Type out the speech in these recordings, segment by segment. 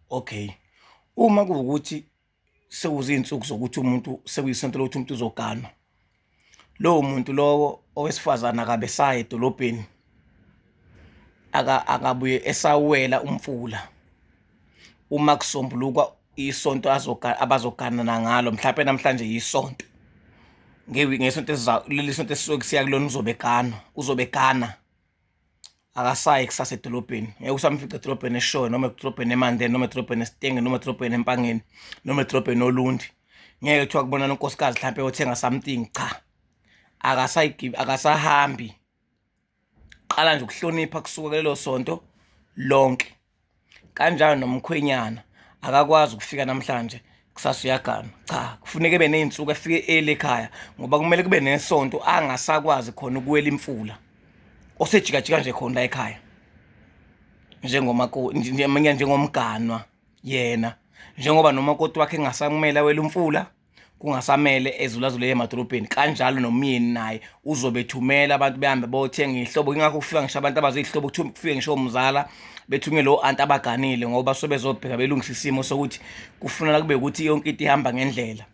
Okay. Uma kuwukuthi sekuzinsuku zokuthi umuntu sekuyisonto lokuthi umuntu uzoganwa. Lowo muntu lowo owesifazana akabe saya edolobheni. Akabuye esawela umfula. Uma kusombuluka isonto abazoganana ngalo mhlawumbe namhlanje yisonto. Ngesonto leli sonto esisuke kusiya kulona uzobegana. Akasayi kusasa edolobheni. Ngeke usamfica edolobheni eShowe noma edolobheni eMandeni noma edolobheni eStenge noma edolobheni eMpangeni noma edolobheni Olundi. Ngeke kuthiwa kubona nonkosikazi mhlawumbe yothenga something, cha. Akasahambi. Qala nje ukuhlonipha kusuka kulelo sonto lonke. Kanjalo nomkhwenyana akakwazi ukufika namhlanje kusasa uyagana. Cha, kufuneka ebe nezinsuku efike ekhaya ngoba kumele kube nesonto angasakwazi khona ukuwela imfula. Osejika nje khona la ekhaya njengomganwa yena, njengoba nomakoti wakhe engasamele awela umfula, kungasamele ezulazule emadolobheni. Kanjalo nomyeni naye uzobethumela abantu behambe bothenga ihlobo. Ingakho kufika ngisho abantu abazihlobo kufike ngisho umzala bethunywe lo anti abaganile ngoba sobezobheka belungisa isimo sokuthi kufuneka kube ukuthi yonke into ihamba ngendlela.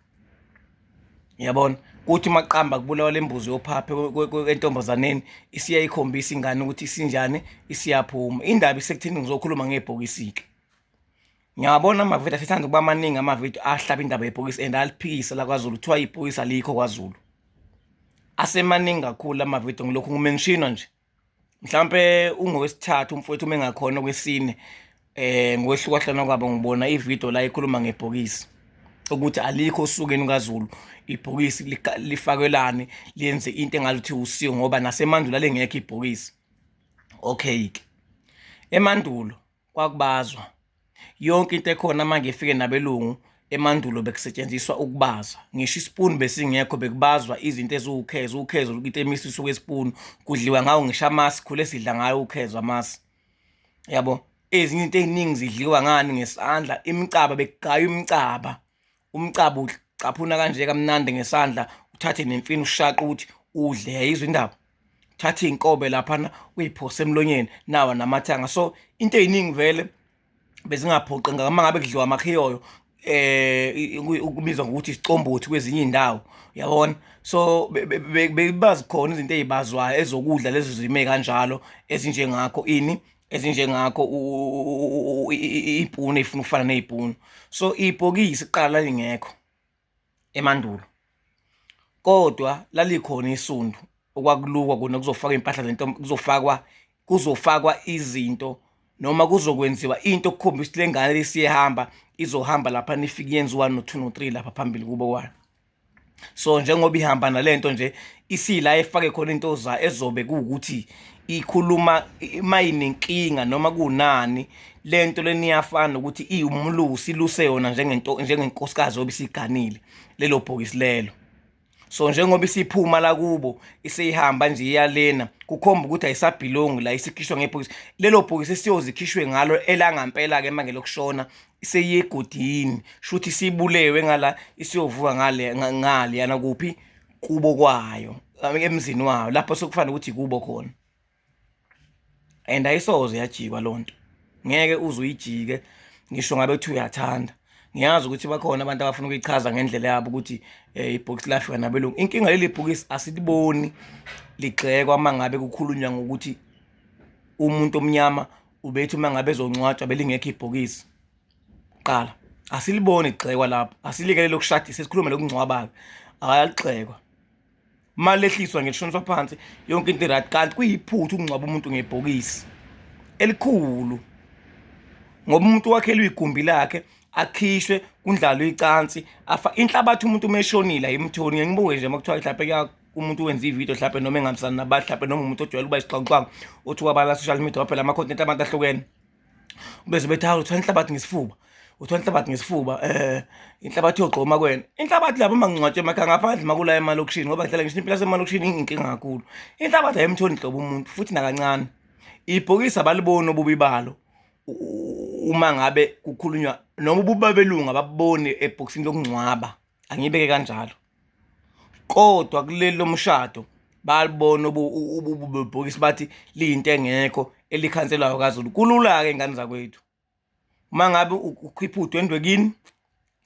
Yabona kuthi maqamba kubulawa lembuzi yophaphe entombazaneni isiyayikhombisa ingane ukuthi isinjani isiyaphuma. Indaba isekuthini ngizokhuluma ngebhokisi ke. Ngiyabona amavidiyo asithanda ukuba maningi amavidiyo ahlaba indaba yebhokisi and aliphikisa la kwaZulu kuthiwa ibhokisi alikho kwaZulu. Asemaningi kakhulu amavidiyo ngilokhu ngimenshinwa nje. Mhlambe ungowesithathu umfowethu mengakhona kwesine ngokwehlukahlana kwabo ngibona ividiyo la ikhuluma ngebhokisi ukuthi alikho osukeni kaZulu. Ibhokisi lifakelani liyenze into engaluthi usiyo ngoba nasemandulo alengekho ibhokisi. Okay ke. Emandulo kwakubazwa. Yonke into ekhona manje ifike nabelungu emandulo bekusetshenziswa ukubaza. Ngisho ispoon besingekho bekubazwa izinto ukhezo into emisi isuke espoon kudliwa ngawo ngisho amasi khule sidla ngayo ukhezo amasi. Yabo ezinye into eziningi zidliwa ngani ngesandla. Imicaba bekugaywa imicaba. Umcaba ucaphuna kanje kamnandi ngesandla, uthathe nemfini ushaqa ukuthi udle. Yayizwa indaba. Uthathe inkobe lapha uyiphose emlonyeni nawa namathanga. So into eziningi vele bezingaphoqi ngama ngabe kudliwa amakhiyoyo ukubizwa ngokuthi isicombothi kwezinye indawo, yabona. So bebazi khona izinto ezibazwayo ezokudla lezo zime kanjalo ezinjengakho ezinjengakho ipuni efuna ukufana nezipuni. So ibhokisi iqala lingekho emandulo, kodwa lalikhona isundu okwakulukwa kona kuzofakwa impahla zento, kuzofakwa izinto noma kuzokwenziwa into okukhombisa ukuthi lengane lesiyehamba izohamba lapha nifike yenza 1 no 2 no 3 lapha phambili kubo kwayo. So njengoba ihamba nalento nje isila efake khona into ezobe kuukuthi ikhuluma mayinenkinga noma kunani lento leniyafana ukuthi iumlusi iluse yona njengenkosikazi obisiganile lelo bhokisi lelo. So njengoba isiphuma la kubo iseyihamba nje iyalena kukhomba ukuthi ayisabhilongi la isikhishwa ngebhokisi. Lelo bhokisi siyozikhishwe ngalo elangampela ke manje lokushona iseyigodini shuthi sibulewe ngala isiyovuka ngale yana kuphi kubo kwayo emzini wayo lapho sokufana ukuthi kubo khona. And ayisoze yajikwa lonto, ngeke uzuyijike ngisho ngabe uthi uyathanda. Ngiyazi ukuthi bakhona abantu abafuna ukuyichaza ngendlela yabo ukuthi ibhokisi lafika nabelungu. Inkinga leli bhokisi asiliboni ligxekwa mangabe kukhulunywa ngokuthi umuntu omnyama ubethi mangabe ezongcwatshwa belingekho ibhokisi. Qala asiliboni igxekwa lapho, asilike lokushadisa sikhuluma lokungcwaba akaligxekwa. Malehliswa ngishoniswa phansi yonke into right, kanti kuyiphutha ukungcwaba umuntu ngebhokisi elikhulu ngoba umuntu wakhelwe igumbi lakhe akhishwe kundlalo icansi afa inhlabathi. Umuntu umeshonile ayimthoni. Ngibuke nje makuthiwa mhlawumbe umuntu wenza ividiyo mhlawumbe noma engamisana nabantu mhlawumbe noma umuntu ojwayele ukuba isixhawuxhwangu othi wabala social media waphela ama content abantu ahlukene bese bethawu uthola inhlabathi ngesifuba, uthola inhlabathi ngesifuba, inhlabathi yogqoma kwena. Inhlabathi lapho mangcwatshwe emakhaya ngaphandle makula emalokishini ngoba ngidlala ngisho impilo yasemalokishini inkinga kakhulu. Inhlabathi ayimthoni inhlobo umuntu futhi nakancane. Ibhokisi abaliboni ububi balo uma ngabe kukhulunywa noma ububabelungu ababone ebhokisini lokungcwaba, angibeke kanjalo. Kodwa kuleli lomshado balibona ububhokisi bathi liyinto engekho elikhanselayo kaZulu. Kulula ke ingane zakwethu uma ngabe ukhipha udwendwe kini,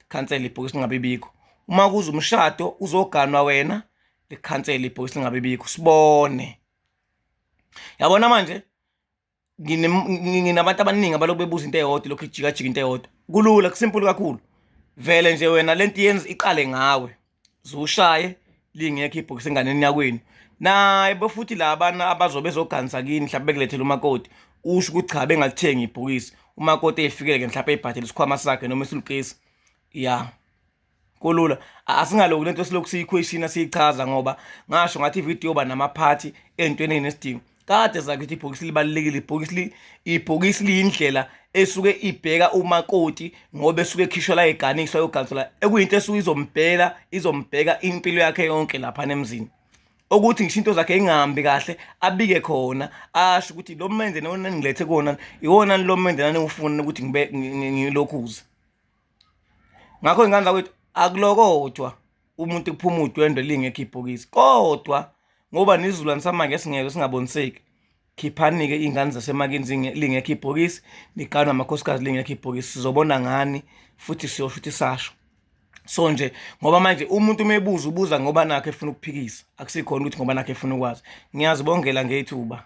likhansela ibhokisi lingabe bikho. Uma kuza umshado uzoganwa wena, likhansela ibhokisi lingabe bikho. Sibone. Yabona manje nginabantu abaningi abalokhu bebuza into eyodwa, lokhu ijika into eyodwa. Kulula, kusimple kakhulu. Vele nje wena lento yenza iqale ngawe. Zushaye lingekho ibhokisi enganeni yakwenu. Naye bafuthi labana abazobe bezoganisa kini mhlawumbe bekulethela umakoti. Usho ukuthi cha bengalithenga ibhokisi. Umakoti efikele ke mhlawumbe ebhadela isikhwama sakhe noma isulukesi. Ya. Kulula. Asingaloku lento silokhu siyiquestiona siyichaza ngoba ngasho ngathi ivideo ba namaphathi entweni enesidingo. Kade zakithi ibhokisi libalekile, ibhokisi liyindlela esuke ibheka umakoti ngoba esuke ekhishwa la eganiswa yogansela ekuyinto esuke izombheka impilo yakhe yonke lapha nemzini. Ukuthi ngisho into zakhe ingahambi kahle abike khona asho ukuthi lo menze nona ngilethe kona iwona lo menze nani ngifuna ukuthi ngilokhuza. Ngakho ingane zakwethu akulokodwa umuntu kuphuma udwendwe lingekho ibhokisi, kodwa ngoba nizulwane samanje singeke singaboniseki, khiphani-ke iy'ngane zasemakini lingekho ibhokisi, niganwa amakhosikazi lingekho ibhokisi, sizobona ngani futhi siyosho ukuthi sasho. So nje ngoba manje umuntu umebuza ubuza ngoba nakho efuna ukuphikisa, akusikhona ukuthi ngoba nakho efuna ukwazi. Ngiyazibongela ngethuba.